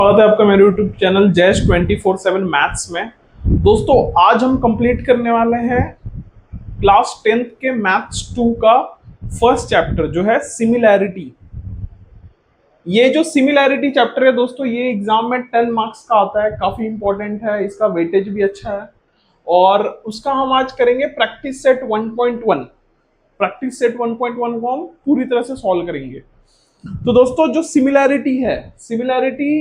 स्वागत है आपका मेरे YouTube चैनल जैश 24/7 मैथ्स में। दोस्तों आज हम कंप्लीट करने वाले हैं क्लास 10th के मैथ्स 2 का फर्स्ट चैप्टर जो है सिमिलैरिटी। ये जो सिमिलैरिटी चैप्टर है दोस्तों, ये एग्जाम में 10 मार्क्स का आता है, काफी इंपॉर्टेंट है, इसका वेटेज भी अच्छा है। और उसका हम आज करेंगे प्रैक्टिस सेट 1.1। प्रैक्टिस सेट 1.1 को हम पूरी तरह से सॉल्व करेंगे। तो दोस्तों जो सिमिलैरिटी है, सिमिलैरिटी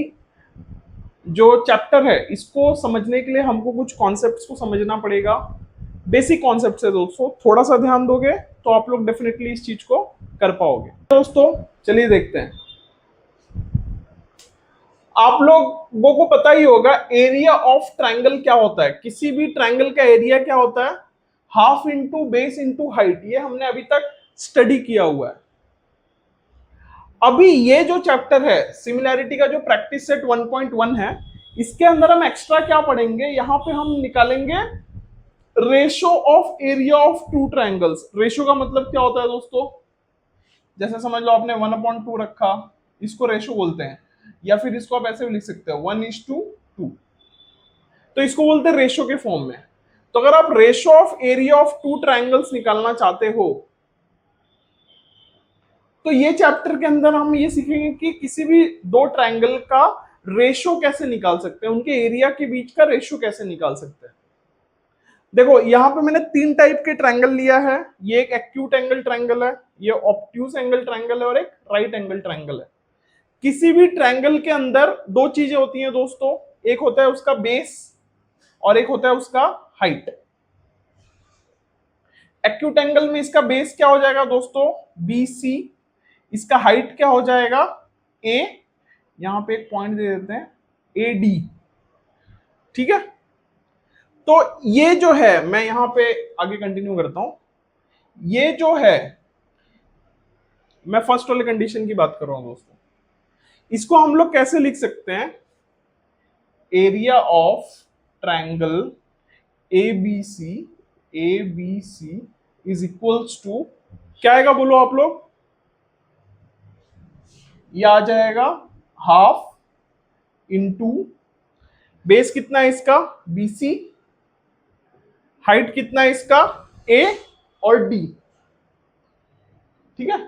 जो चैप्टर है, इसको समझने के लिए हमको कुछ कॉन्सेप्ट्स को समझना पड़ेगा। बेसिक कॉन्सेप्ट्स है दोस्तों, थोड़ा सा ध्यान दोगे तो आप लोग डेफिनेटली इस चीज को कर पाओगे। दोस्तों चलिए देखते हैं। आप लोगों को पता ही होगा एरिया ऑफ ट्रायंगल क्या होता है। किसी भी ट्रायंगल का एरिया क्या होता है? Half into base into height. ये हमने अभी तक स्टडी किया हुआ है। अभी ये जो चैप्टर है सिमिलैरिटी का, जो प्रैक्टिस सेट 1.1 है, इसके अंदर हम एक्स्ट्रा क्या पढ़ेंगे? यहां पे हम निकालेंगे ratio of area of two triangles. Ratio का मतलब क्या होता है दोस्तों? जैसे समझ लो आपने 1/2 रखा, इसको रेशो बोलते हैं, या फिर इसको आप ऐसे भी लिख सकते हो 1:2, तो इसको बोलते हैं रेशो के फॉर्म में। तो अगर आप ratio of area of two triangles निकालना चाहते हो तो ये चैप्टर के अंदर हम ये सीखेंगे कि किसी भी दो ट्रायंगल का रेशो कैसे निकाल सकते हैं, उनके एरिया के बीच का रेशो कैसे निकाल सकते हैं। देखो यहां पे मैंने 3 टाइप के ट्रायंगल लिया है। ये एक एक्यूट एंगल ट्रायंगल है, ये ऑब्ट्यूज एंगल ट्रायंगल है, और एक राइट एंगल ट्रायंगल है। किसी भी ट्रायंगल के अंदर दो चीजें होती हैं दोस्तों, एक होता है उसका बेस और एक होता है उसका हाइट। एक्यूट एंगल में इसका बेस क्या हो जाएगा दोस्तों? BC। इसका हाइट क्या हो जाएगा? A। यहां पे एक पॉइंट दे देते हैं AD। ठीक है, तो ये जो है, मैं यहां पे आगे कंटिन्यू करता हूं। ये जो है, मैं फर्स्ट वाले कंडीशन की बात कर रहा हूं दोस्तों। इसको हम लोग कैसे लिख सकते हैं? Area of triangle ABC is equals to क्या आएगा? बोलो आप लोग। ये आ जाएगा हाफ इंटू बेस कितना है इसका? BC। हाइट कितना है इसका? A और D। ठीक है,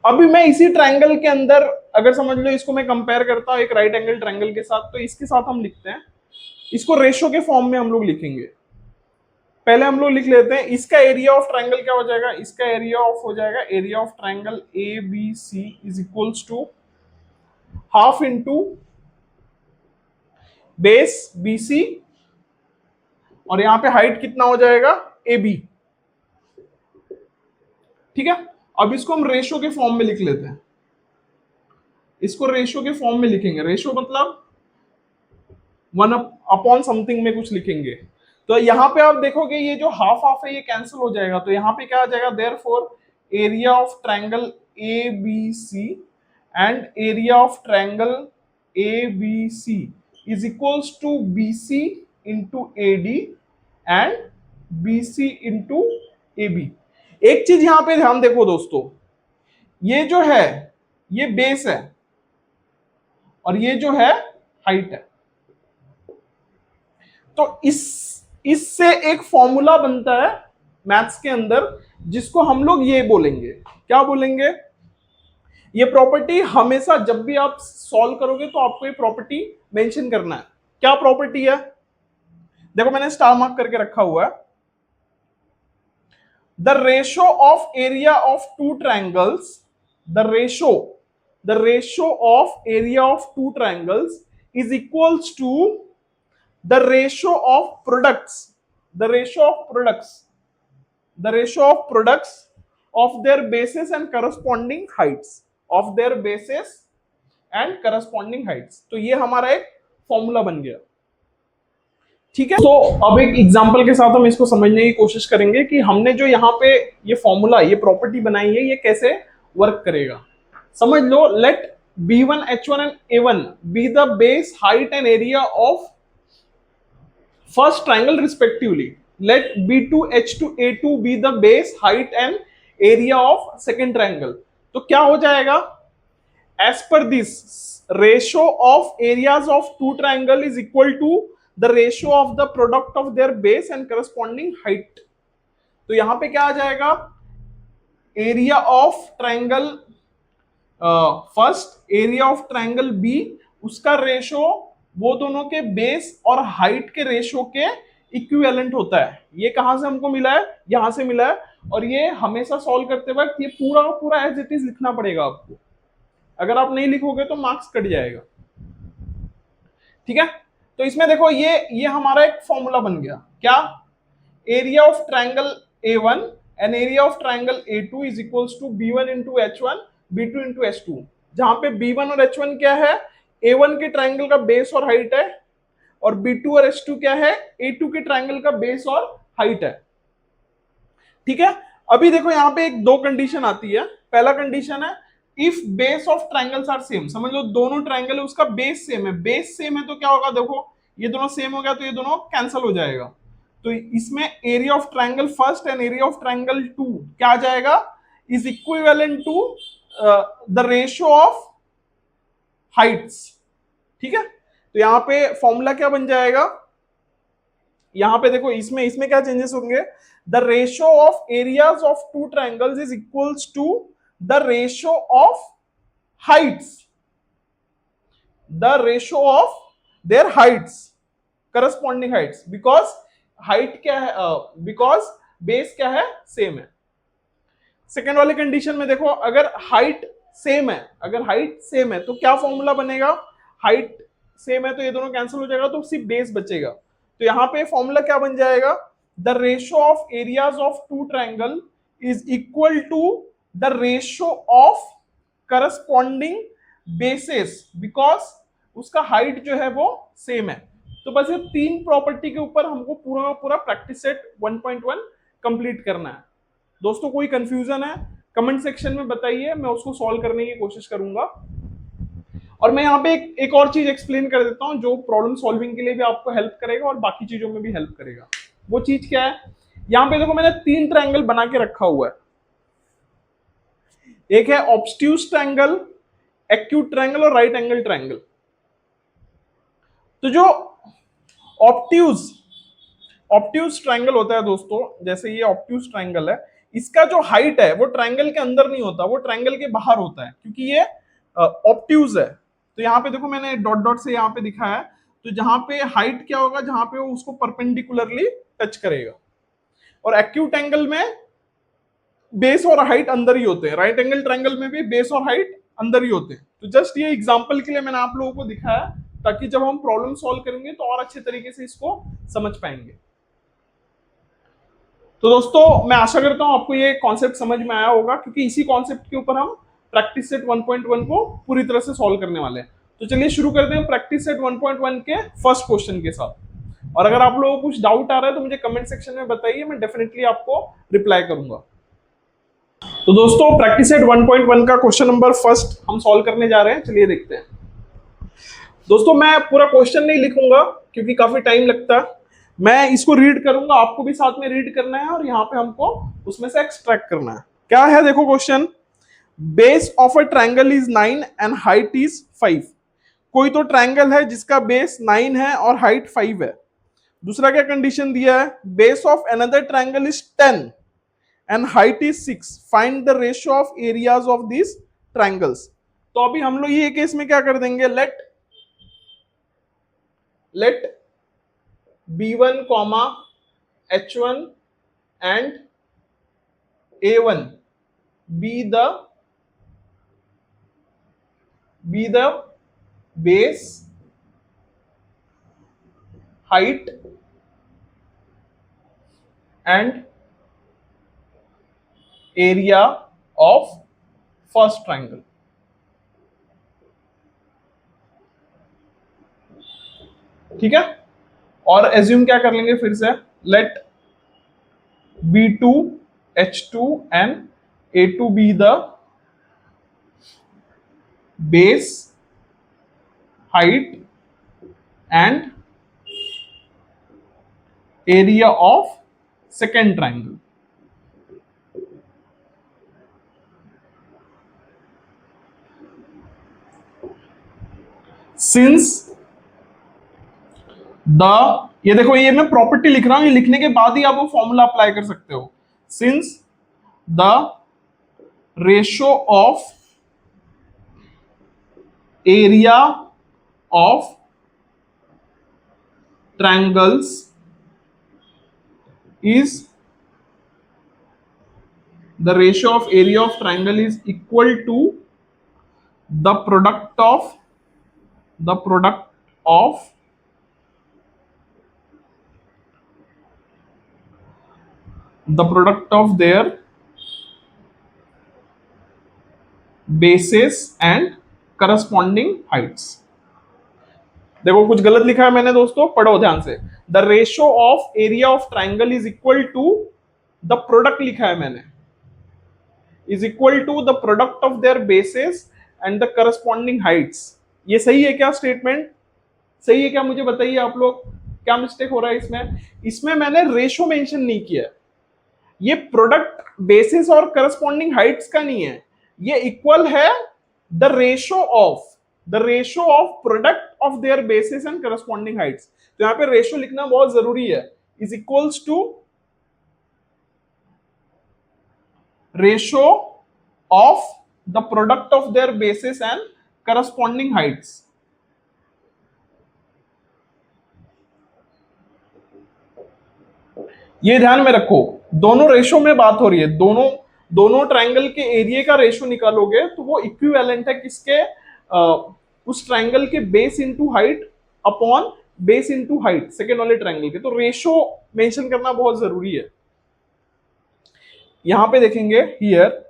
अभी मैं इसी ट्रायंगल के अंदर अगर समझ लो इसको मैं कंपेयर करता हूं एक राइट एंगल ट्रायंगल के साथ, तो इसके साथ हम लिखते हैं, इसको रेशो के फॉर्म में हम लोग लिखेंगे। पहले हम लोग लिख लेते हैं इसका एरिया ऑफ ट्रायंगल क्या हो जाएगा? इसका एरिया ऑफ हो जाएगा area of triangle ABC is equals to half into base BC, और यहां पे हाइट कितना हो जाएगा? AB। ठीक है, अब इसको हम रेशो के फॉर्म में लिख लेते हैं। इसको रेशो के फॉर्म में लिखेंगे। रेशो मतलब 1/, समथिंग में कुछ लिखेंगे। तो यहां पे आप देखोगे ये जो हाफ हाफ है ये कैंसिल हो जाएगा, तो यहां पे क्या आ जाएगा? Therefore area of triangle ABC and area of triangle ABC is equals to BC into AD and BC into AB। एक चीज यहां पे ध्यान देखो दोस्तों, ये जो है ये बेस है और ये जो है हाइट है। तो इससे एक फॉर्मूला बनता है मैथ्स के अंदर, जिसको हम लोग ये बोलेंगे, क्या बोलेंगे? ये प्रॉपर्टी हमेशा जब भी आप सॉल्व करोगे तो आपको ये प्रॉपर्टी मेंशन करना है। क्या प्रॉपर्टी है? देखो मैंने स्टार मार्क करके रखा हुआ है। The ratio of area of two triangles, the ratio of area of two triangles is equals to the ratio of products of their bases and corresponding heights। तो ये हमारा एक फॉर्मूला बन गया। ठीक है, तो अब एक एग्जांपल के साथ हम इसको समझने की कोशिश करेंगे कि हमने जो यहाँ पे ये फॉर्मूला, ये प्रॉपर्टी बनाई है, ये कैसे वर्क करेगा। समझ लो, let B1 H1 and A1 be the base, height and area of first triangle respectively. Let B2 H2 A2 be the base, height and area of second triangle। तो क्या हो जाएगा? As per this, ratio of areas of two triangle is equal to the ratio of the product of their base and corresponding height. तो यहां पे क्या आ जाएगा, area of triangle first, area of triangle B, उसका ratio वो दोनों के बेस और हाइट के रेशो के इक्विवेलेंट होता है। ये कहां से हमको मिला है, यहां से मिला है। और ये हमेशा सॉल्व करते वक्त ये पूरा का पूरा एज इट इज लिखना पड़ेगा आपको, अगर आप नहीं लिखोगे तो मार्क्स कट जाएगा। ठीक है, तो इसमें देखो ये हमारा एक फॉर्मूला बन गया, क्या, area of triangle A1 and area of triangle A2 is equals to B1 into H1 B2 into H2, जहां पे B1 और H1 क्या है, A1 के ट्रायंगल का बेस और हाइट है, और B2 और H2 क्या है, A2 के ट्रायंगल का बेस और हाइट है। ठीक है, अभी देखो यहां पे एक दो कंडीशन आती है। पहला कंडीशन है if base of triangles are same, समझ लो दोनों ट्रायंगल है उसका बेस सेम है, बेस सेम है तो क्या होगा, देखो ये दोनों सेम हो गया तो ये दोनों कैंसिल हो जाएगा। तो इसमें area of triangle first and area of triangle two क्या आ जाएगा, is equivalent to the ratio of heights. ठीक है, तो यहां पे फॉर्मूला क्या बन जाएगा, यहां पे देखो इसमें इसमें क्या चेंजेस होंगे, the ratio of areas of two triangles is equals to the ratio of heights, the ratio of their heights, corresponding heights, because height क्या है, बिकॉज बेस क्या है, सेम है। सेकेंड वाली कंडीशन में देखो अगर हाइट सेम है, अगर हाइट सेम है तो क्या फॉर्मूला बनेगा, हाइट सेम है तो ये दोनों कैंसिल हो जाएगा तो सिर्फ बेस बचेगा। तो यहां पे फॉर्मूला क्या बन जाएगा, the ratio of areas of two triangle is equal to the ratio of corresponding bases, because उसका हाइट जो है वो सेम है। तो बस ये तीन प्रॉपर्टी के ऊपर हमको पूरा पूरा प्रैक्टिस सेट 1.1 कंप्लीट करना है। दोस्तों कोई कंफ्यूजन है कमेंट सेक्शन में बताइए, मैं उसको सॉल्व करने की कोशिश करूंगा। और मैं यहाँ पे एक और चीज एक्सप्लेन कर देता हूँ जो प्रॉब्लम सॉल्विंग के लिए भी आपको हेल्प करेगा और बाकी चीजों में भी हेल्प करेगा। वो चीज क्या है, यहाँ पे देखो मैंने तीन ट्रायंगल बना के रखा हुआ है, एक है ऑब्स्ट्यूज ट्रायंगल, एक्यूट ट्रायंगल और राइट एंगल ट्रायंगल। तो जो ऑब्ट्यूज ऑब्ट्यूज ट्रायंगल होता है दोस्तों, जैसे ये ऑब्ट्यूज ट्रायंगल है, इसका जो हाइट है वो ट्रायंगल के अंदर नहीं होता, वो ट्रायंगल के बाहर होता है, क्योंकि ये ऑब्ट्यूज है। तो यहाँ पे देखो मैंने डॉट डॉट से यहाँ पे दिखाया है, तो जहां पे हाइट क्या होगा, जहां पे वो उसको परपेंडिकुलरली टच करेगा। और एक्यूट एंगल में बेस और हाइट अंदर ही होते हैं, राइट एंगल ट्रायंगल में भी बेस और हाइट अंदर ही होते हैं। तो जस्ट ये एग्जांपल के लिए मैंने आप लोगों को दिखाया ताकि जब हम प्रॉब्लम सॉल्व करेंगे तो और अच्छे तरीके से इसको समझ पाएंगे। तो दोस्तों मैं आशा करता हूं आपको ये कॉन्सेप्ट समझ में आया होगा, क्योंकि इसी कॉन्सेप्ट के ऊपर हम प्रैक्टिस सेट 1.1 को पूरी तरह से सॉल्व करने वाले हैं। तो चलिए शुरू करते हैं प्रैक्टिस सेट 1.1 के फर्स्ट क्वेश्चन के साथ। और अगर आप लोगों को कुछ डाउट आ रहा है तो मुझे कमेंट सेक्शन में बताइए, मैं डेफिनेटली आपको रिप्लाई करूंगा। तो दोस्तों प्रैक्टिस सेट 1.1 का क्वेश्चन नंबर फर्स्ट हम सॉल्व करने जा रहे हैं, चलिए देखते हैं। दोस्तों मैं पूरा क्वेश्चन नहीं लिखूंगा क्योंकि काफी टाइम लगता है, मैं इसको रीड करूंगा, आपको भी साथ में रीड करना है और यहाँ पे हमको उसमें से एक्सट्रैक्ट करना है। क्या है देखो question, base of a triangle is 9 and height is 5। कोई तो ट्रायंगल है जिसका बेस 9 है और हाइट 5 है। दूसरा क्या कंडीशन दिया है, base of another triangle is 10 and height is 6, find the ratio of areas of this triangles. तो अभी हम लोग ये केस में क्या कर देंगे, let B1, H1 and A1 be the base, height and area of first triangle। ठीक है, और एज्यूम क्या कर लेंगे फिर से, late B2, H2 and A2 be the base, height and area of second triangle। Since the, ये देखो ये मैं प्रॉपर्टी लिख रहा हूं, ये लिखने के बाद ही आप वो फॉर्मूला अप्लाई कर सकते हो। Since the ratio of area of triangles is the ratio of area of triangle is equal to the product of the product of the product of their bases and corresponding heights। देखो कुछ गलत लिखा है मैंने दोस्तों, पढ़ो ध्यान से। The ratio of area of triangle is equal to the product लिखा है मैंने, is equal to the product of their bases and the corresponding heights. ये सही है क्या स्टेटमेंट? सही है क्या? मुझे बताइए आप लोग, क्या मिस्टेक हो रहा है इसमें? इसमें मैंने रेशो मेंशन नहीं किया। ये प्रोडक्ट बेसिस और करस्पॉन्डिंग हाइट्स का नहीं है, ये इक्वल है the ratio of product of their bases and corresponding Heights. तो यहां पे रेशो लिखना बहुत जरूरी है। Is equals to ratio of the product of their bases and corresponding heights. ये ध्यान में रखो, दोनों रेशो में बात हो रही है, दोनों ट्रायंगल के एरिया का रेशो निकालोगे तो वो इक्विवेलेंट है किसके? उस ट्रायंगल के base into height upon base into height second वाले ट्रायंगल के। तो रेशो मेंशन करना बहुत जरूरी है। यहां पे देखेंगे here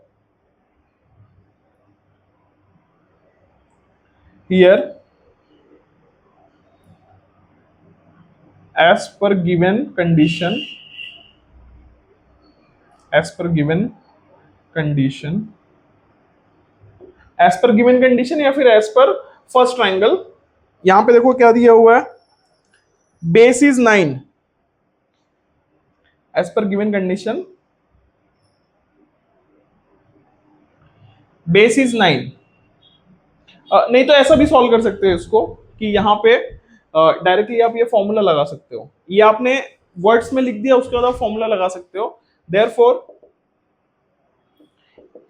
as per given condition या फिर एज पर फर्स्ट ट्राइंगल। यहां पे देखो क्या दिया हुआ है, base is 9 as per given condition, base is 9। नहीं तो ऐसा भी सॉल्व कर सकते हो इसको कि यहाँ पे डायरेक्टली आप ये फॉर्मूला लगा सकते हो, ये आपने वर्ड्स में लिख दिया, उसके बाद आप फॉर्मूला लगा सकते हो। Therefore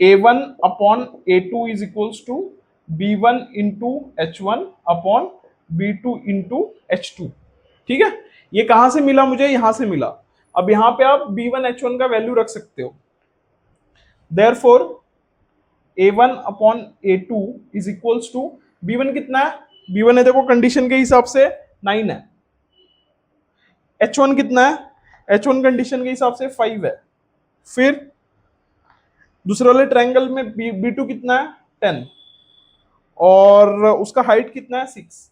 A1 upon A2 is equals to B1 into H1 upon B2 into H2। ठीक है, ये कहां से मिला मुझे? यहां से मिला। अब यहां पे आप B1 H1 का वैल्यू रख सकते हो। Therefore A1 upon A2 is equals to, B1 कितना है? B1 है देखो कंडीशन के हिसाब से 9 है। H1 कितना है? H1 कंडीशन के हिसाब से 5 है। फिर दूसरे वाले ट्रायंगल में B2 कितना है? 10 और उसका हाइट कितना है? 6।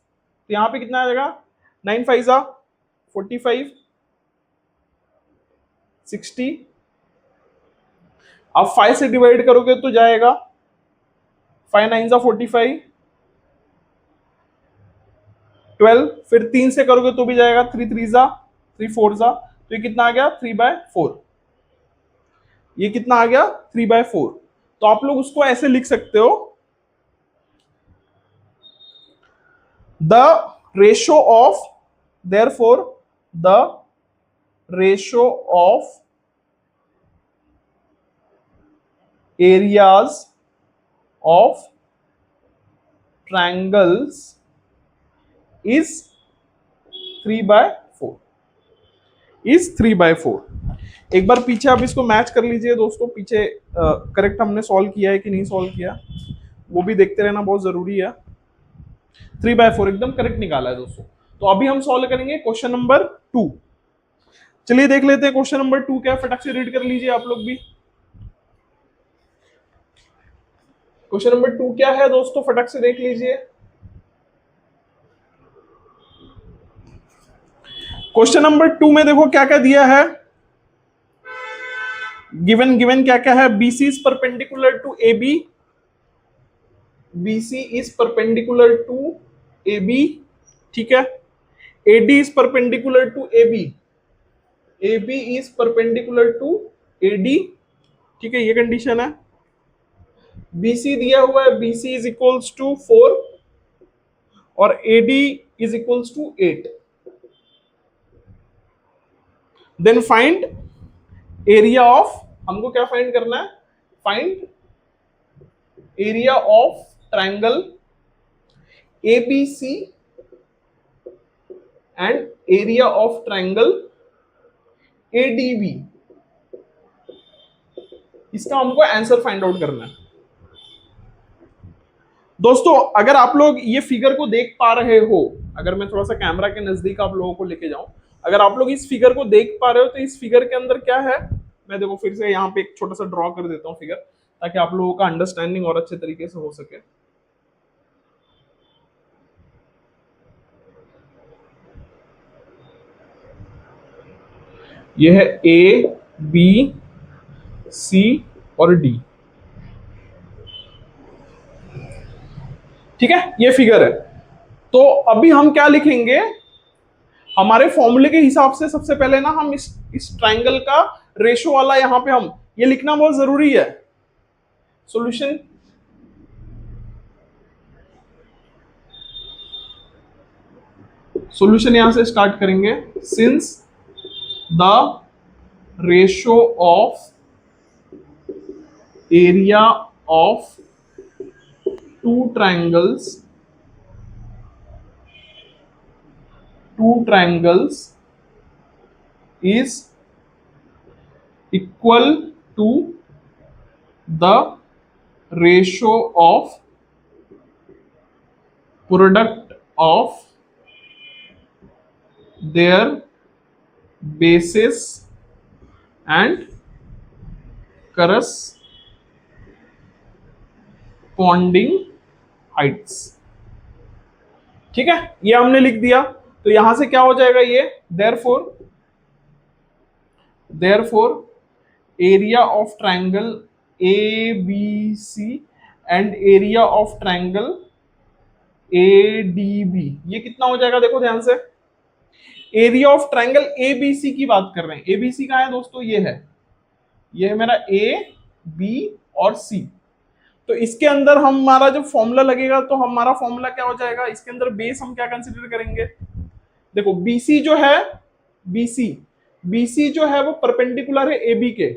तो यहां पे कितना आ जाएगा? 9 5 45 60। आप 5 से डिवाइड करोगे तो जाएगा 5 9 45 12। फिर 3 से करोगे तो भी जाएगा 3 3 3 4 तो ये कितना आ गया? 3/4। ये कितना आ गया? 3/4। तो आप लोग उसको ऐसे लिख सकते हो, the ratio of, therefore the ratio of areas of triangles is 3/4, is 3/4। एक बार पीछे आप इसको मैच कर लीजिए दोस्तों, पीछे करेक्ट हमने सॉल्व किया है कि नहीं सॉल्व किया, वो भी देखते रहना बहुत जरूरी है। 3/4 एकदम करेक्ट निकाला है दोस्तों। तो अभी हम सॉल्व करेंगे क्वेश्चन नंबर 2। चलिए देख लेते हैं क्वेश्चन नंबर 2 क्या है, फटाक से रीड कर लीजिए आप लोग भी। क्वेश्चन नंबर 2 क्या है दोस्तों, फटाक से देख लीजिए। क्वेश्चन नंबर 2 में देखो क्या क्या दिया है, गिवन क्या क्या है? BC is perpendicular to AB, BC is perpendicular to AB, ठीक है। AD is perpendicular to AB, AB is perpendicular to AD, ठीक है, ये कंडीशन है। BC दिया हुआ है, BC इज इक्वल्स टू 4 और AD is equals to 8। Then find area of, हमको क्या फाइंड करना है, find area of triangle ABC and area of triangle ADB। इसका हमको आंसर फाइंड आउट करना है। दोस्तों अगर आप लोग ये फिगर को देख पा रहे हो, अगर मैं थोड़ा सा कैमरा के नजदीक आप लोगों को लेके जाऊं, अगर आप लोग इस फिगर को देख पा रहे हो तो इस फिगर के अंदर क्या है, मैं देखो फिर से यहाँ पे एक छोटा सा ड्रॉ कर देता हूँ फिगर, ताकि आप लोगों का अंडरस्टैंडिंग और अच्छे तरीके से हो सके। यह है ABC और D, ठीक है, ये फिगर है। तो अभी हम क्या लिखेंगे, हमारे फॉर्मूले के हिसाब से सबसे पहले ना हम इस ट्रायंगल का रेशो वाला यहां पे हम ये लिखना बहुत जरूरी है। सॉल्यूशन, सॉल्यूशन यहां से स्टार्ट करेंगे। Since the ratio of area of two triangles is equal to the ratio of product of their bases and corresponding heights। ठीक है, ये हमने लिख दिया। तो यहां से क्या हो जाएगा, ये therefore area of triangle ABC and area of triangle ADB, ये कितना हो जाएगा, देखो ध्यान से, एरिया ऑफ ट्रायंगल ABC की बात कर रहे हैं। ABC कहाँ है दोस्तों, ये है मेरा A, B और C। तो इसके अंदर हमारा जब फॉर्मूला लगेगा तो हमारा फॉर्मूला क्या हो जाएगा, इसके अंदर बेस हम क्या कंसीडर करेंगे, देखो BC जो है, BC जो है वो परपेंडिकुलर है AB के,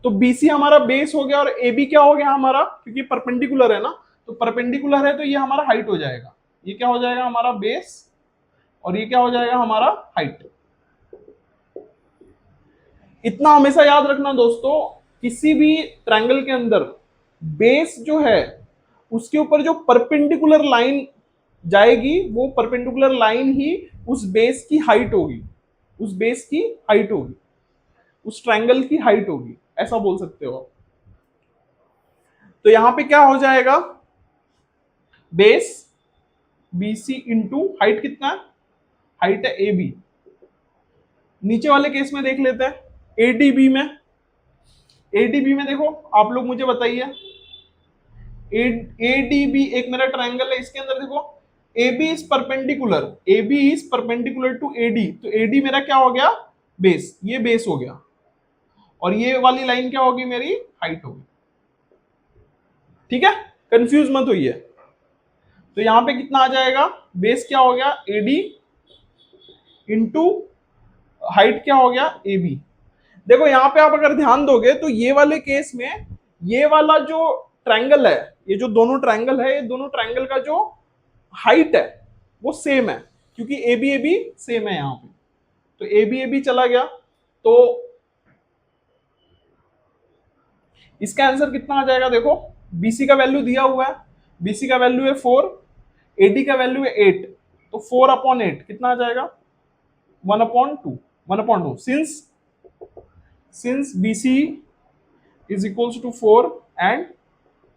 तो BC हमारा बेस हो गया और AB क्या हो गया हमारा, क्योंकि परपेंडिकुलर है ना, तो परपेंडिकुलर है तो ये हमारा हाइट हो जाएगा। ये क्या हो जाएगा हमारा बेस और ये क्या हो जाएगा हमारा हाइट। इतना हमेशा याद रखना दोस्तों, किसी भी ट्रायंगल के अंदर बेस जो है उसके ऊपर जो परपेंडिकुलर लाइन जाएगी वो परपेंडिकुलर लाइन ही उस बेस की हाइट होगी, उस बेस की हाइट होगी, उस ट्रायंगल की हाइट होगी, ऐसा बोल सकते हो आप। तो यहां पे क्या हो जाएगा, बेस BC इंटू हाइट कितना है, हाइट है AB। नीचे वाले केस में देख लेते हैं, ADB में देखो आप लोग मुझे बताइए, ADB एक मेरा ट्रायंगल है, इसके अंदर देखो AB is perpendicular to AD, तो AD मेरा क्या हो गया, बेस, ये बेस हो गया और ये वाली लाइन क्या होगी, मेरी हाइट होगी। ठीक है, कंफ्यूज मत होइए। तो यहां पे कितना आ जाएगा, बेस क्या हो गया AD इंटू हाइट क्या हो गया AB। देखो यहां पे आप अगर ध्यान दोगे तो ये वाले केस में ये वाला जो ट्रायंगल है, ये जो दोनों ट्रायंगल है, ये दोनों ट्रायंगल का जो हाइट है वो सेम है, क्योंकि AB सेम है यहां पे, तो AB चला गया। तो इसका आंसर कितना आ जाएगा, देखो BC का वैल्यू दिया हुआ है, BC का वैल्यू है 4, AD का वैल्यू है 8, तो 4/8 कितना आ जाएगा, 1/2 since BC is equals to 4 and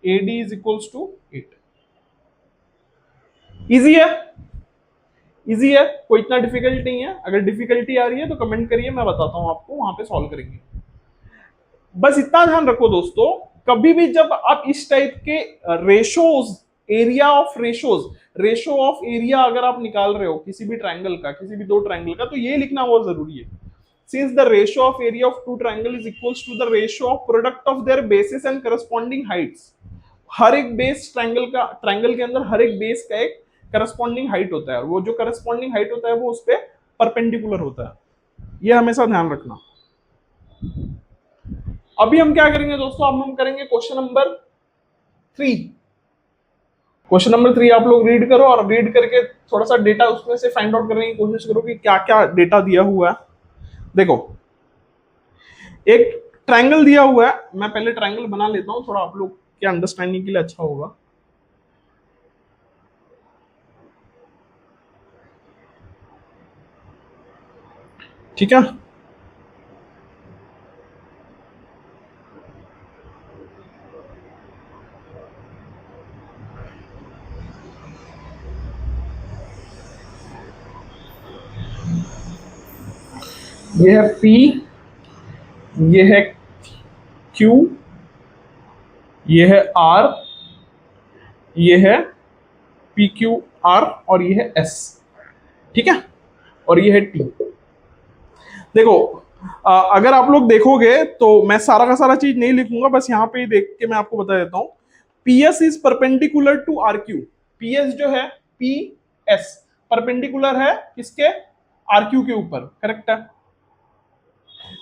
AD is equals to 8। Easy है, इजी है, कोई इतना डिफिकल्ट नहीं है। अगर डिफिकल्टी आ रही है तो कमेंट करिए, मैं बताता हूं आपको, वहां पे सॉल्व करेंगे। बस इतना ध्यान रखो दोस्तों, कभी भी जब आप इस टाइप के रेशोज, रेशो ऑफ एरिया अगर आप निकाल रहे हो किसी भी ट्रायंगल का, किसी भी दो ट्रायंगल का, तो ये लिखना बहुत जरूरी है। Since the ratio of area of two triangle is equals to the ratio of product of their bases and corresponding heights। हर एक बेस ट्रायंगल के अंदर हर एक बेस का एक करस्पॉन्डिंग हाइट होता है, और वो जो करस्पॉन्डिंग हाइट होता है वो उस पे परपेंडिकुलर होता है। ये हमेशा ध्यान रखना। अभी हम क्या करेंगे दोस्तों, अब हम करेंगे क्वेश्चन नंबर 3। क्वेश्चन नंबर 3 आप लोग रीड करो, और रीड करके थोड़ा सा डेटा उसमें से फाइंड आउट करने की कोशिश करो कि क्या क्या डेटा दिया हुआ है। देखो, एक ट्रायंगल दिया हुआ है, मैं पहले ट्रायंगल बना लेता हूं, थोड़ा आप लोग के अंडरस्टैंडिंग के लिए अच्छा होगा। ठीक है, ये है P, ये है Q, ये है R, ये है PQR, और ये है S। ठीक है, और ये है T। देखो, अगर आप लोग देखोगे तो मैं सारा का सारा चीज नहीं लिखूंगा, बस यहाँ पे ही देख के मैं आपको बता देता हूँ। PS is perpendicular to RQ। PS जो है, PS परपेंडिकुलर है किसके, RQ के ऊपर, करेक्ट है।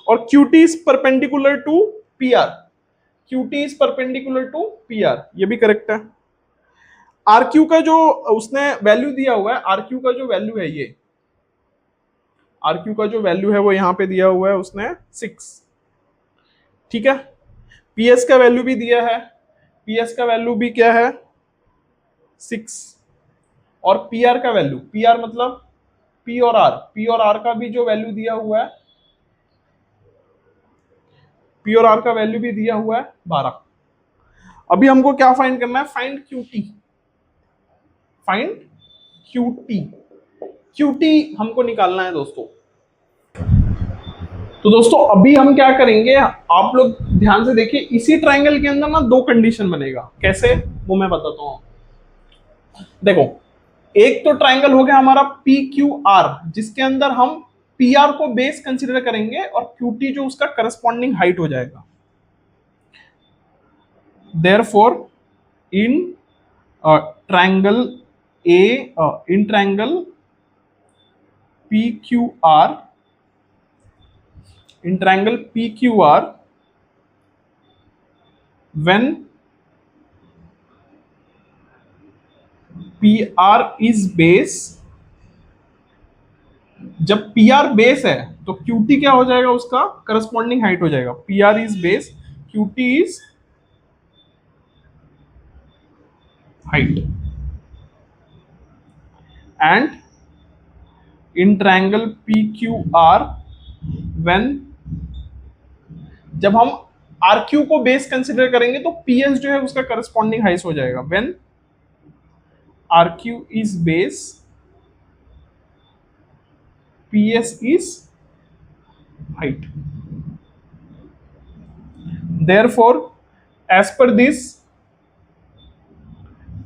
और QT is perpendicular to PR। QT is perpendicular to PR, ये भी करेक्ट है। RQ का जो उसने वैल्यू दिया हुआ है, RQ का जो वैल्यू है, ये RQ का जो वैल्यू है वो यहाँ पे दिया हुआ है उसने 6। ठीक है, PS का वैल्यू भी दिया है, PS का वैल्यू भी क्या है, 6। और PR का वैल्यू, PR मतलब P और R, P और R का भी जो वैल्यू दिया हुआ है, P और R का वैल्यू भी दिया हुआ है 12। अभी हमको क्या फाइंड करना है, find QT। Find QT, QT हमको निकालना है दोस्तों। तो दोस्तों अभी हम क्या करेंगे, आप लोग ध्यान से देखिए, इसी ट्रायंगल के अंदर ना दो कंडीशन बनेगा, कैसे वो मैं बताता हूं। देखो, एक तो ट्रायंगल हो गया हमारा पी क्यू आर, जिसके अंदर हम पी आर को बेस कंसीडर करेंगे और क्यूटी जो उसका करस्पॉन्डिंग हाइट हो जाएगा। Therefore in triangle A, in triangle P Q R, in triangle PQR, when PR is base, जब PR बेस है तो QT क्या हो जाएगा, उसका करस्पॉन्डिंग हाइट हो जाएगा। PR is base, QT is height. And in triangle PQR, when, जब हम RQ को बेस कंसिडर करेंगे तो PS जो है उसका करस्पॉन्डिंग हाइट हो जाएगा। When RQ is base, PS is height. Therefore, as per this,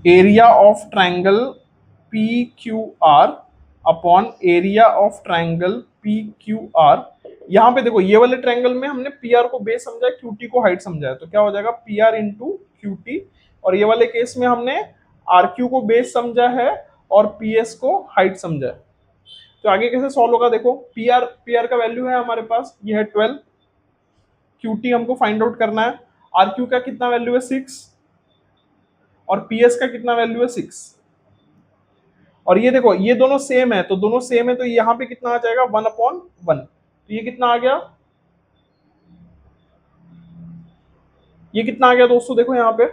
area of triangle PQR upon area of triangle PQR, यहां पे देखो, ये वाले ट्रायंगल में हमने PR को बेस समझा, QT को हाइट समझा है, तो क्या हो जाएगा PR इंटू QT। और ये वाले केस में हमने RQ को बेस समझा है और PS को हाइट समझा है। तो आगे कैसे सॉल्व होगा, देखो, पी आर का वैल्यू है हमारे पास, ये है 12। QT हमको फाइंड आउट करना है, RQ का कितना वैल्यू है 6, और PS का कितना वैल्यू है 6। और ये देखो, ये दोनों सेम है, तो दोनों सेम है, तो यहाँ पे कितना आ जाएगा 1/1। तो ये कितना आ गया, ये कितना आ गया दोस्तों, देखो यहाँ पे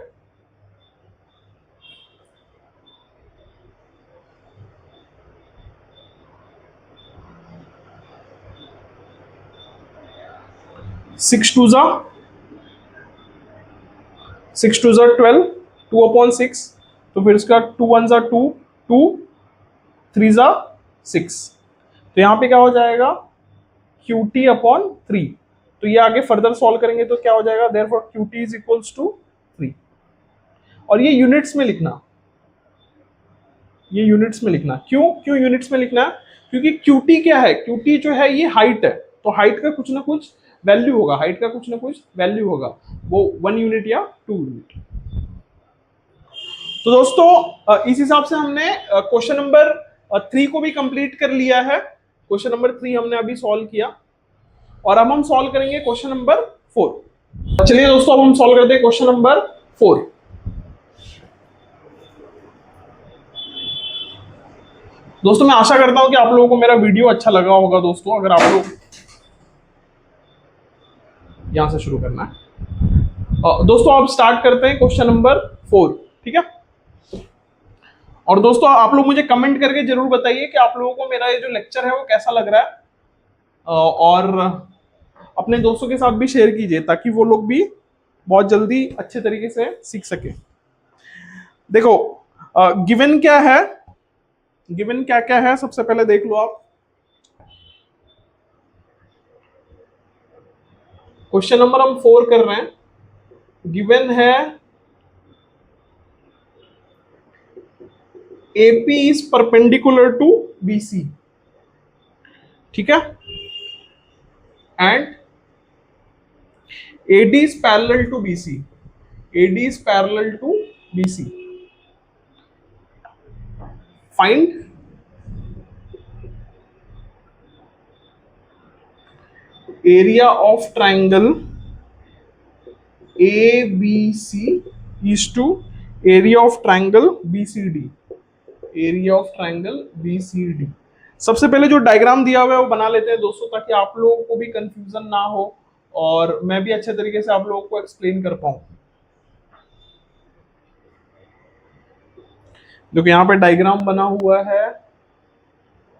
6 2 12, 2/6। तो फिर इसका 2 1 2, 2 3 6। तो यहाँ पे क्या हो जाएगा QT/3। तो ये आगे फर्दर सॉल्व करेंगे तो क्या हो जाएगा, therefore QT is equals to 3। और ये यूनिट्स में लिखना, ये यूनिट्स में लिखना, क्यों क्यों यूनिट्स में लिखना है, क्योंकि QT क्या है, QT जो है ये हाइट है, तो हाइट का कुछ ना कुछ वैल्यू होगा, हाइट का कुछ ना कुछ वैल्यू होगा, वो 1 यूनिट या 2 यूनिट। तो दोस्तों इस हिसाब से हमने क्वेश्चन नंबर 3 को भी कंप्लीट कर लिया है। क्वेश्चन नंबर 3 हमने अभी सॉल्व किया और अब हम सॉल्व करेंगे क्वेश्चन नंबर 4। चलिए दोस्तों अब हम सॉल्व करते हैं क्वेश्चन नंबर 4। दोस्तों मैं आशा करता हूं कि आप लोगों को मेरा वीडियो अच्छा लगा होगा। दोस्तों अगर आप लोग यहां से शुरू करना है दोस्तों आप स्टार्ट करते हैं क्वेश्चन नंबर 4। ठीक है। और दोस्तों आप लोग मुझे कमेंट करके जरूर बताइए कि आप लोगों को मेरा ये जो लेक्चर है वो कैसा लग रहा है, और अपने दोस्तों के साथ भी शेयर कीजिए ताकि वो लोग भी बहुत जल्दी अच्छे तरीके से सीख सके। देखो गिवन क्या है, गिवन क्या क्या है सबसे पहले देख लो आप। क्वेश्चन नंबर हम 4 कर रहे हैं। गिवन है AP is perpendicular to BC, ठीक है, and AD is parallel to BC. AD is parallel to BC. Find area of triangle ABC is to area of triangle BCD. Area of triangle BCD। सबसे पहले जो diagram दिया हुआ है वो बना लेते हैं दोस्तों ताकि आप लोगों को भी कंफ्यूजन ना हो और मैं भी अच्छे तरीके से आप लोगों को एक्सप्लेन कर पाऊं। देखो यहाँ पे डायग्राम बना हुआ है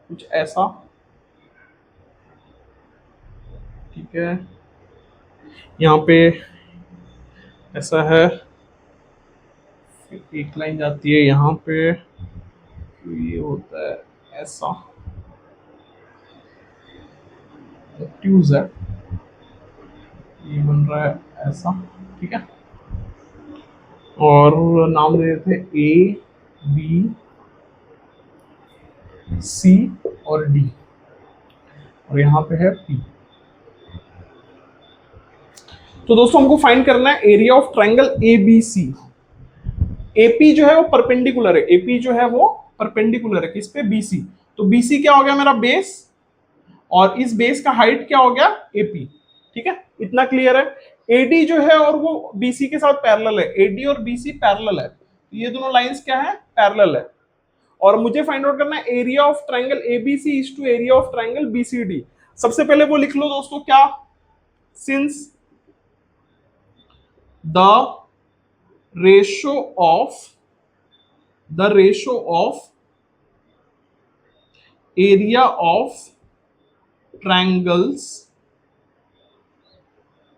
कुछ ऐसा, ठीक है, यहाँ पे ऐसा है, एक लाइन जाती है यहाँ पे, ये होता है ऐसा, ट्यूज है, ये बन रहा है ऐसा, ठीक है, और नाम दे देते A B C और D और यहाँ पे है P। तो दोस्तों हमको फाइंड करना है area of triangle ABC। AP जो है वो परपेंडिकुलर है, AP जो है वो परपेंडिकुलर है किस पे, BC। तो BC क्या हो गया मेरा बेस, और इस बेस का हाइट क्या हो गया AP। ठीक है, इतना क्लियर है। AD जो है और वो BC के साथ पैरेलल है, AD और BC पैरेलल है, तो ये दोनों लाइंस क्या है, पैरेलल है। और मुझे फाइंड आउट करना है area of triangle ABC is to area of triangle BCD। सबसे पहले वो लिख लो दोस्तों क्या, since the ratio of area of triangles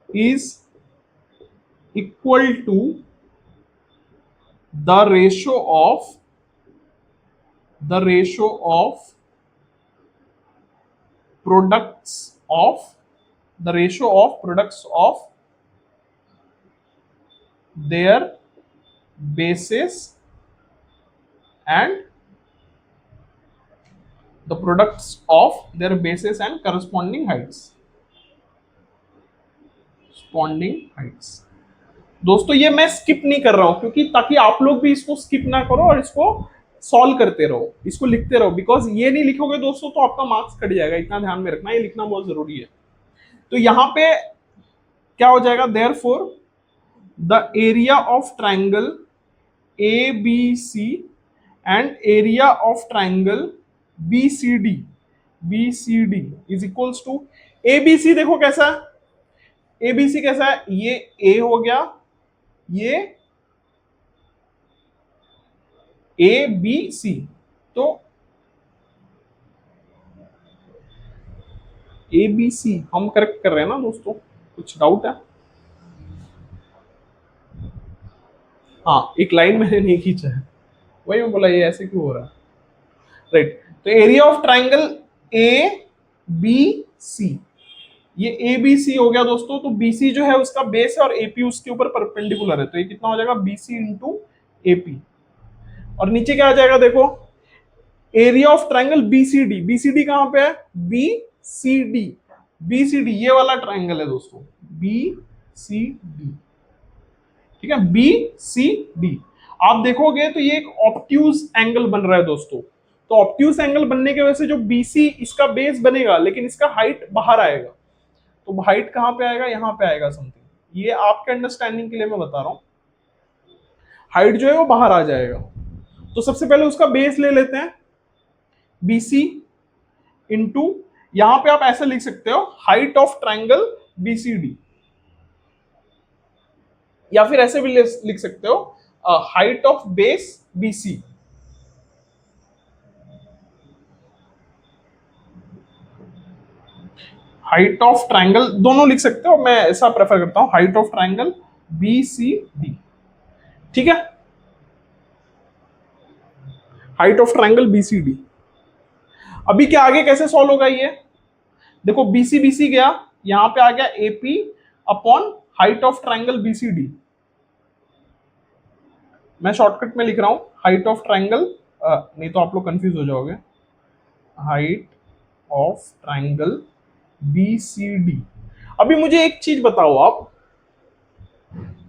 is equal to the ratio of products of their bases and the products of their bases and corresponding heights. दोस्तों ये मैं स्किप नहीं कर रहा हूं क्योंकि ताकि आप लोग भी इसको स्किप ना करो और इसको सॉल्व करते रहो, इसको लिखते रहो, बिकॉज ये नहीं लिखोगे दोस्तों तो आपका मार्क्स कट जाएगा, इतना ध्यान में रखना, ये लिखना बहुत जरूरी है। तो यहां पे क्या हो जाएगा, therefore the area of triangle ABC and area of triangle BCD is equals to ABC। देखो कैसा है, ABC कैसा है, ये A हो गया, ये ABC, तो ABC हम करेक्ट कर रहे हैं ना दोस्तों, कुछ डाउट है? हाँ, एक लाइन मैंने नहीं खींचा है, वही मैं बोला ये ऐसे क्यों हो रहा है, राइट। तो एरिया ऑफ ट्राइंगल ABC, ये ABC हो गया दोस्तों। तो BC जो है उसका बेस है और AP उसके ऊपर परपेंडिकुलर है, तो ये कितना हो जाएगा, BC इंटू AP। और नीचे क्या आ जाएगा, देखो एरिया ऑफ ट्राइंगल BCD कहां पे है, BCD ये वाला ट्राइंगल है दोस्तों, BCD, ठीक है, BCD। आप देखोगे तो ये एक ऑब्ट्यूज एंगल बन रहा है दोस्तों। तो ऑब्ट्यूज एंगल बनने की वजह से जो बीसी इसका बेस बनेगा, लेकिन इसका हाइट बाहर आएगा। तो हाइट कहां पे आएगा, यहां पे आएगा समथिंग। ये आपके अंडरस्टैंडिंग के लिए मैं बता रहा हूं। हाइट जो है वो बाहर आ जाएगा। तो सबसे पहले उसका बेस ले लेते हैं, बीसी इंटू, यहां पे आप ऐसे लिख सकते हो हाइट ऑफ ट्राइंगल बीसीडी, या फिर ऐसे भी लिख सकते हो height of base BC. Height of triangle दोनों लिख सकते हो, मैं ऐसा प्रेफर करता हूं, height of triangle B C D. ठीक है, height of triangle B C D. अभी क्या आगे कैसे सॉल्व होगा ये देखो, बीसी बीसी गया, यहां पे आ गया AP upon height of triangle BCD. मैं शॉर्टकट में लिख रहा हूं हाइट ऑफ ट्राइंगल, नहीं तो आप लोग कंफ्यूज हो जाओगे। Height of triangle BCD. अभी मुझे एक चीज बताओ आप,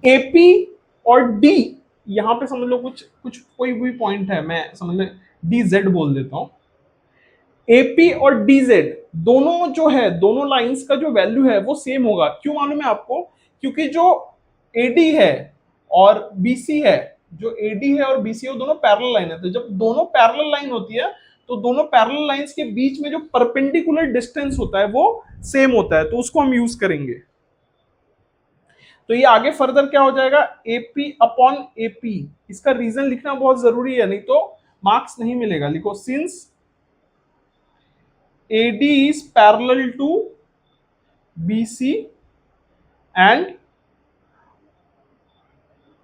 एपी और डी, यहां पे समझ लो कुछ कुछ कोई भी पॉइंट है, मैं समझ लो डी जेड बोल देता हूं। एपी और डीजेड दोनों जो है, दोनों लाइंस का जो वैल्यू है वो सेम होगा। क्यों मालूम है आपको? क्योंकि जो एडी है और बीसी है, जो एडी है और बीसी है वो दोनों पैरेलल लाइन है। तो जब दोनों पैरेलल लाइन होती है तो दोनों पैरेलल लाइंस के बीच में जो परपेंडिकुलर डिस्टेंस होता है वो सेम होता है, तो उसको हम यूज करेंगे। तो ये आगे फर्दर क्या हो जाएगा, एपी अपॉन एपी। इसका रीजन लिखना बहुत जरूरी है, नहीं तो मार्क्स नहीं मिलेगा। लिखो, since AD is parallel to BC and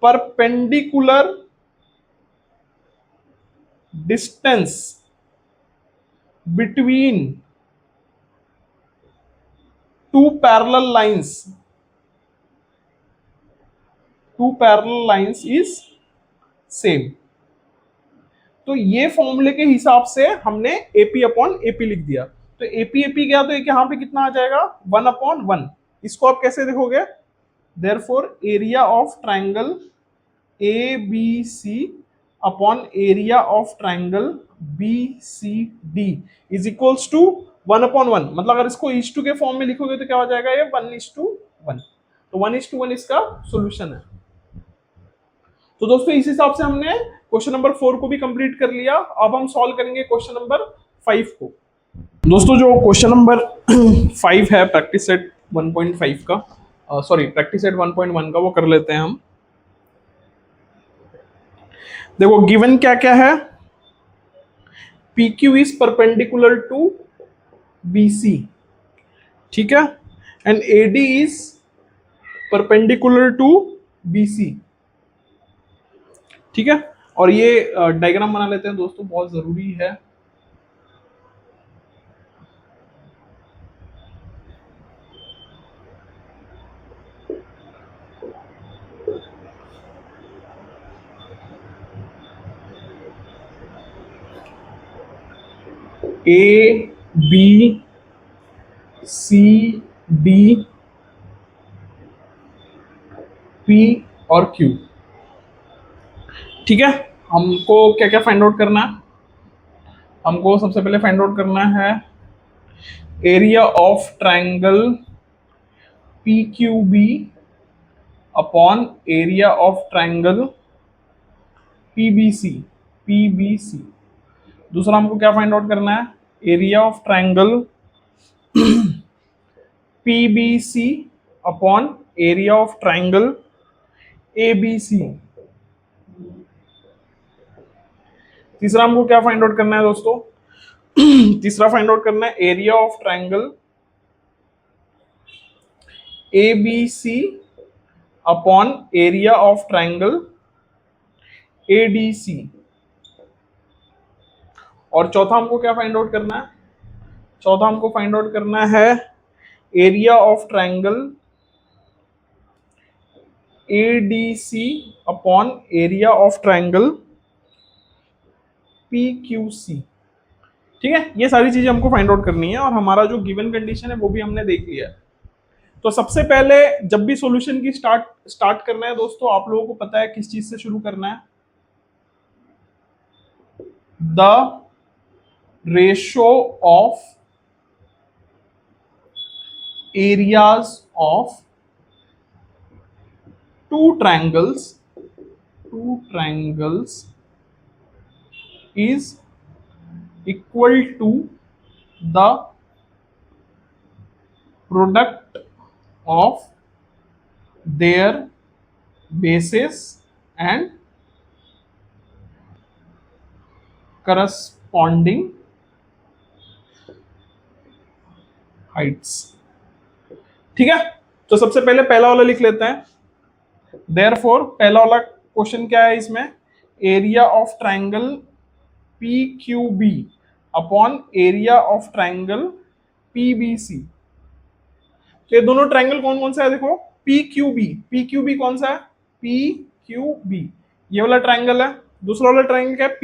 perpendicular distance between two parallel lines is same। तो ये फॉर्मूले के हिसाब से हमने एपी अपॉन एपी लिख दिया। तो एपी एपी गया तो एक यहां पे कितना आ जाएगा, 1/1। इसको आप कैसे देखोगे, therefore area of triangle A B C upon area of triangle B C D is equals to 1/1। मतलब अगर इसको इज टू के फॉर्म में लिखोगे तो क्या हो जाएगा, ये 1:1। तो 1:1 इसका सोल्यूशन है। तो दोस्तों इस हिसाब से हमने क्वेश्चन नंबर 4 को भी कंप्लीट कर लिया। अब हम सॉल्व करेंगे क्वेश्चन नंबर 5 को। दोस्तों जो क्वेश्चन नंबर 5 है प्रैक्टिस सेट 1.5 का, सॉरी प्रैक्टिस सेट 1.1 का, वो कर लेते हैं हम। देखो गिवन क्या क्या है, PQ is perpendicular to BC, ठीक है, and AD is perpendicular to BC, ठीक है। और ये डायग्राम बना लेते हैं दोस्तों, बहुत जरूरी है। A B C D P और Q, ठीक है। हमको क्या क्या फाइंड आउट करना है, हमको सबसे पहले फाइंड आउट करना है area of triangle PQB upon area of triangle PBC। दूसरा हमको क्या फाइंड आउट करना है, area of triangle PBC upon area of triangle ABC। तीसरा हमको क्या फाइंड आउट करना है दोस्तों, तीसरा फाइंड आउट करना है area of triangle ABC upon area of triangle ADC। और चौथा हमको क्या फाइंड आउट करना है, चौथा हमको फाइंड आउट करना है area of triangle ADC upon area of triangle PQC, ठीक है। ये सारी चीजें हमको फाइंड आउट करनी है और हमारा जो गिवन कंडीशन है वो भी हमने देख लिया है। तो सबसे पहले जब भी सॉल्यूशन की स्टार्ट करना है दोस्तों, आप लोगों को पता है किस चीज से शुरू करना है, the ratio of areas of two triangles is equal to the product of their bases and corresponding heights। ठीक है, तो सबसे पहले पहला वाला लिख लेते हैं। देयरफॉर पहला वाला क्वेश्चन क्या है इसमें, area of triangle P Q B upon area of triangle P B C. तो ये दोनों ट्राइंगल कौन कौन सा है, देखो पी क्यू बी कौन सा है, पी क्यू बी ये वाला ट्राइंगल है। दूसरा वाला ट्राइंगल क्या है,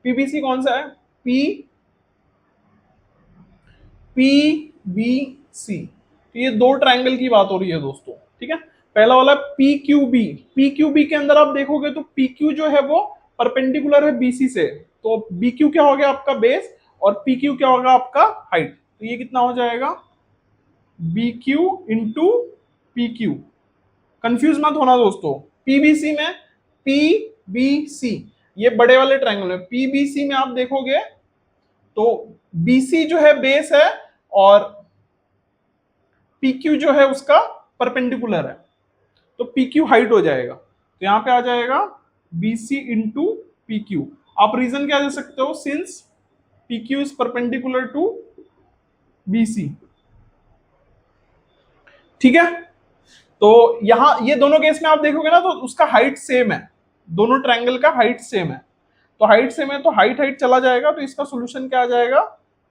पीबीसी कौन सा है, पी पी बी सी। तो ये दो ट्राइंगल की बात हो रही है दोस्तों, ठीक है। पहला वाला पी क्यू बी के अंदर आप देखोगे तो पी क्यू जो है वो परपेंडिकुलर है बीसी से, तो बी क्यू क्या हो गया आपका बेस और पी क्यू क्या होगा आपका हाइट। तो ये कितना हो जाएगा, B Q into P Q. Confuse मत होना दोस्तों, पीबीसी में पीबीसी ये बड़े वाले ट्राइंगल में, पीबीसी में आप देखोगे तो बीसी जो है बेस है और पीक्यू जो है उसका परपेंडिकुलर है, तो पीक्यू हाइट हो जाएगा। तो यहां पे आ जाएगा बीसी इंटू पीक्यू। आप रीजन क्या दे सकते हो, since PQ is perpendicular to BC. ठीक है, तो यहां ये दोनों केस में आप देखोगे ना तो उसका हाइट सेम है, दोनों ट्रायंगल का हाइट सेम है। तो हाइट सेम है तो हाइट हाइट चला जाएगा, तो इसका सॉल्यूशन क्या आ जाएगा,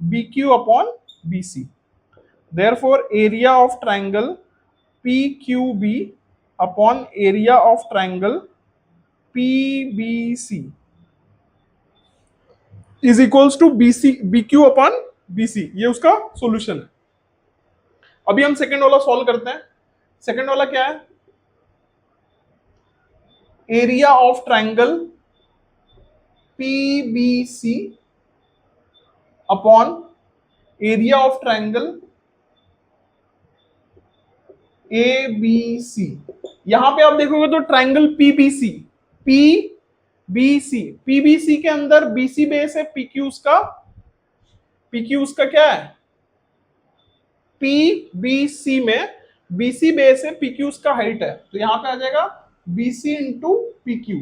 B Q upon B C. Therefore area of triangle P Q B upon area of triangle P B C is equals to B C B Q upon B C, ये उसका solution है। अभी हम second वाला solve करते हैं। Second वाला क्या है, area of triangle PBC upon area of triangle ABC. यहां पे आप देखोगे तो ट्रायंगल पीबीसी के अंदर बीसी बेस है, पीक्यू उसका क्या है, पीबीसी में बीसी बेस है, पीक्यू उसका हाइट है। तो यहां पे आ जाएगा बीसी इंटू पीक्यू।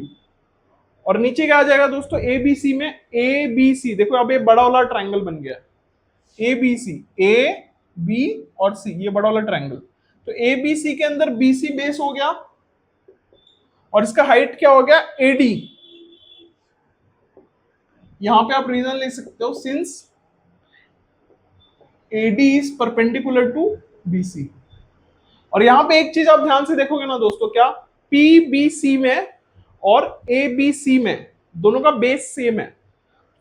और नीचे क्या आ जाएगा दोस्तों, एबीसी में एबीसी, देखो अब ये बड़ा वाला ट्रायंगल बन गया, एबीसी ए बी और सी ये बड़ा वाला ट्रायंगल। तो एबीसी के अंदर बीसी बेस हो गया और इसका हाइट क्या हो गया, एडी। यहां पे आप रीजन ले सकते हो, since AD is perpendicular to BC. और यहां पे एक चीज आप ध्यान से देखोगे ना दोस्तों, क्या पीबीसी में और एबीसी में दोनों का बेस सेम है,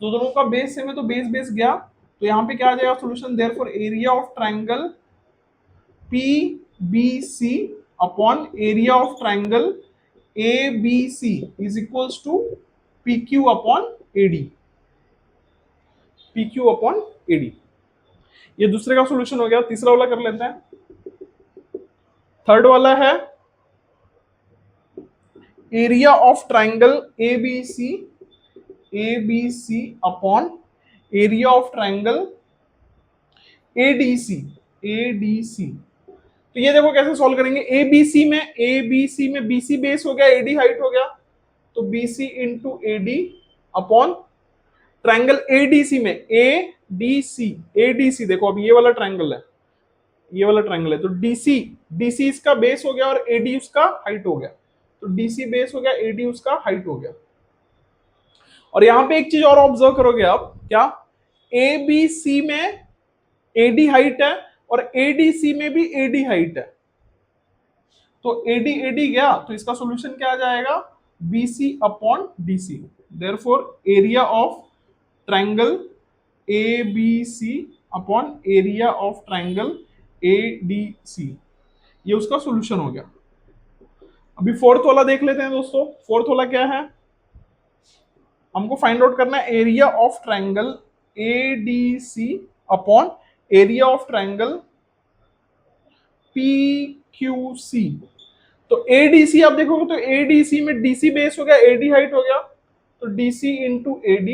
तो दोनों का बेस सेम है तो बेस बेस गया। तो यहां पे क्या आ जाएगा solution, therefore area of triangle PBC upon area of triangle ABC is equals to PQ upon AD, PQ upon AD. ये दूसरे का सॉल्यूशन हो गया। तीसरा वाला कर लेते हैं। थर्ड वाला है area of triangle ABC upon area of triangle ADC. तो ये देखो कैसे सॉल्व करेंगे, एबीसी में बीसी बेस हो गया, एडी हाइट हो गया, तो BC into AD upon triangle ADC में एडीसी देखो अब ये वाला ट्रायंगल है, ये वाला ट्रायंगल है, तो डीसी इसका बेस हो गया और एडी उसका हाइट हो गया, तो डीसी बेस हो गया, एडी उसका हाइट हो गया। और यहां पे एक चीज और ऑब्जर्व करोगे आप, क्या एबीसी में एडी हाइट है और एडीसी में भी एडी हाइट है, तो एडी एडी गया, तो इसका सॉल्यूशन क्या आ जाएगा, BC upon DC. Therefore area of triangle ABC upon area of triangle ADC, ये उसका सॉल्यूशन हो गया। अभी फोर्थ वाला देख लेते हैं दोस्तों। फोर्थ वाला क्या है, हमको फाइंड आउट करना है area of triangle ADC upon area of triangle PQC। तो ADC आप देखोगे तो ADC में DC बेस हो गया, AD हाइट हो गया, तो DC इंटू AD।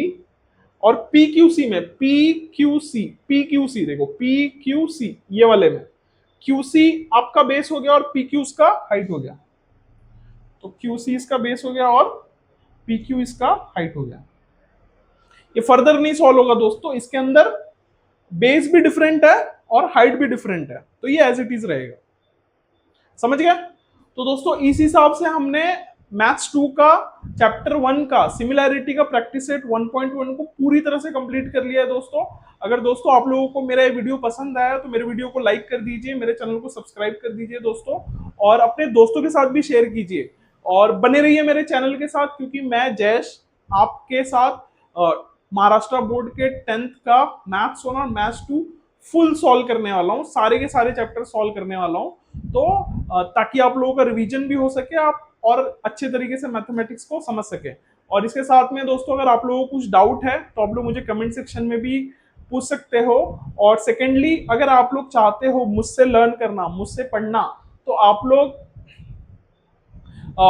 और PQC में PQC देखो PQC ये वाले में QC आपका बेस हो गया और PQ इसका हाइट हो गया, तो QC इसका बेस हो गया और PQ इसका हाइट हो गया। ये फर्दर नहीं सॉल्व होगा दोस्तों, इसके अंदर बेस भी डिफरेंट है और हाइट भी डिफरेंट है, तो ये एज इट इज रहेगा। समझ गया? तो दोस्तों इस हिसाब से हमने मैथ्स 2 का चैप्टर 1 का सिमिलैरिटी का प्रैक्टिस सेट 1.1 को पूरी तरह से कंप्लीट कर लिया है दोस्तों। अगर दोस्तों आप लोगों को मेरा ये वीडियो पसंद आया तो मेरे वीडियो को लाइक कर दीजिए, मेरे चैनल को सब्सक्राइब कर दीजिए दोस्तों, और अपने दोस्तों के साथ भी शेयर कीजिए और बने रहिए मेरे चैनल के साथ, क्योंकि मैं जयेश आपके साथ महाराष्ट्र बोर्ड के 10th का मैथ्स 1 और मैथ्स 2 फुल सॉल्व करने वाला हूँ, सारे के सारे चैप्टर सॉल्व करने वाला हूँ, तो ताकि आप लोगों का रिवीजन भी हो सके, आप और अच्छे तरीके से मैथमेटिक्स को समझ सके। और इसके साथ में दोस्तों अगर आप लोगों को कुछ डाउट है तो आप लोग मुझे कमेंट सेक्शन में भी पूछ सकते हो। और सेकेंडली अगर आप लोग चाहते हो मुझसे लर्न करना, मुझसे पढ़ना, तो आप लोग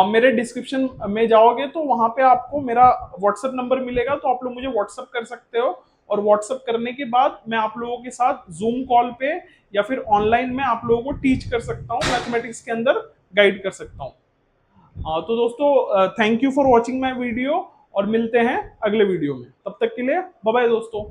मेरे डिस्क्रिप्शन में जाओगे तो वहां पे आपको मेरा व्हाट्सएप नंबर मिलेगा, तो आप लोग मुझे व्हाट्सएप कर सकते हो, और व्हाट्सएप करने के बाद मैं आप लोगों के साथ जूम कॉल पे या फिर ऑनलाइन में आप लोगों को टीच कर सकता हूँ, मैथमेटिक्स के अंदर गाइड कर सकता हूँ। तो दोस्तों thank you for watching my video, और मिलते हैं अगले वीडियो में, तब तक के लिए बाय बाय दोस्तों।